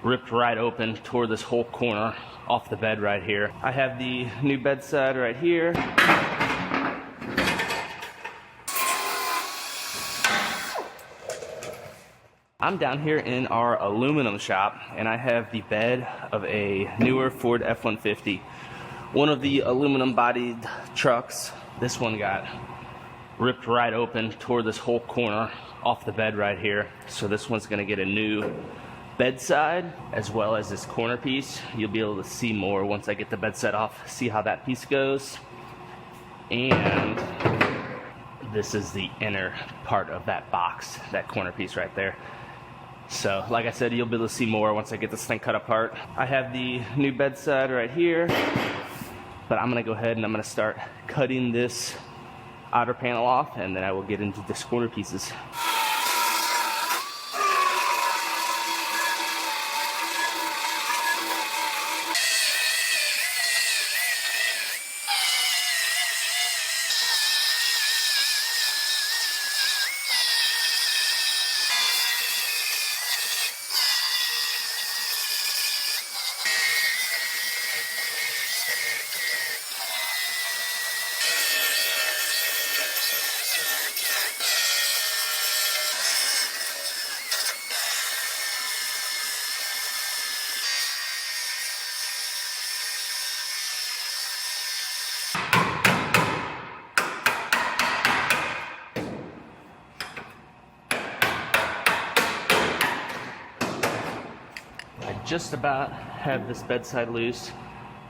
ripped right open, tore this whole corner off the bed right here. I have the new bedside right here. I'm down here in our aluminum shop, and I have the bed of a newer Ford F-150. One of the aluminum bodied trucks. This one got ripped right open, tore this whole corner off the bed right here. So this one's gonna get a new bedside as well as this corner piece. You'll be able to see more once I get the bedside off, see how that piece goes. And this is the inner part of that box, that corner piece right there. So like I said, you'll be able to see more once I get this thing cut apart. I have the new bedside right here, but I'm gonna go ahead and I'm gonna start cutting this outer panel off, and then I will get into the corner pieces. Just about have this bedside loose.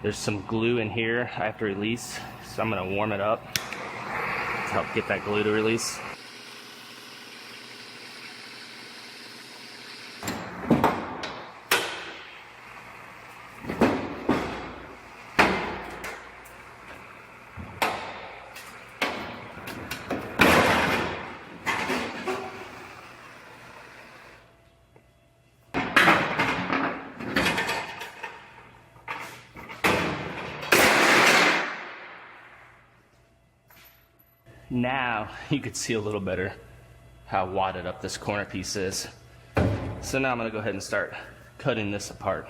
There's some glue in here I have to release, so I'm gonna warm it up to help get that glue to release. Now you could see a little better how wadded up this corner piece is. So now I'm gonna go ahead and start cutting this apart.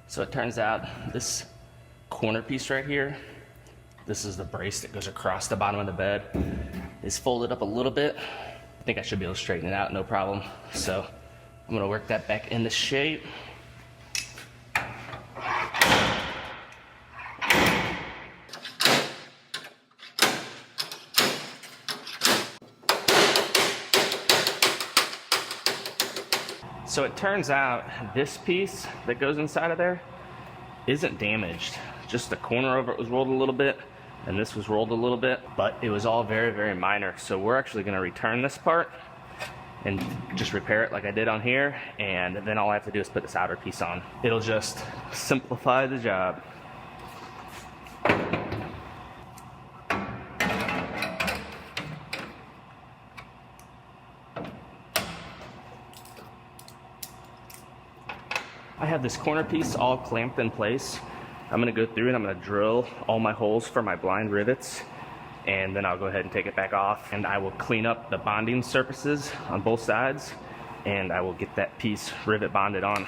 So it turns out this corner piece right here, this is the brace that goes across the bottom of the bed, is folded up a little bit. I think I should be able to straighten it out, no problem. So I'm gonna work that back into shape. So it turns out this piece that goes inside of there isn't damaged. Just the corner of it was rolled a little bit, and this was rolled a little bit, but it was all very, very minor. So we're actually gonna return this part and just repair it like I did on here, and then all I have to do is put this outer piece on. It'll just simplify the job. I have this corner piece all clamped in place. I'm gonna go through and I'm gonna drill all my holes for my blind rivets, and then I'll go ahead and take it back off, and I will clean up the bonding surfaces on both sides, and I will get that piece rivet bonded on.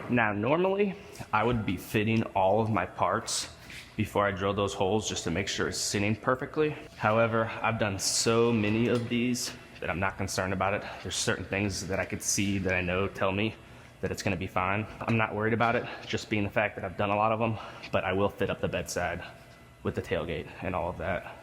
Now normally I would be fitting all of my parts before I drill those holes just to make sure it's sitting perfectly. However, I've done so many of these that I'm not concerned about it. There's certain things that I could see that I know tell me that it's gonna be fine. I'm not worried about it, just being the fact that I've done a lot of them, but I will fit up the bedside with the tailgate and all of that.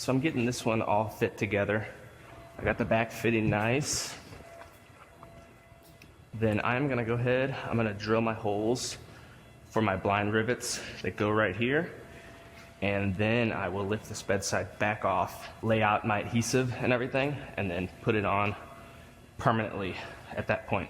So I'm getting this one all fit together. I got the back fitting nice. Then I'm gonna go ahead, I'm gonna drill my holes for my blind rivets that go right here. And then I will lift this bedside back off, lay out my adhesive and everything, and then put it on permanently at that point.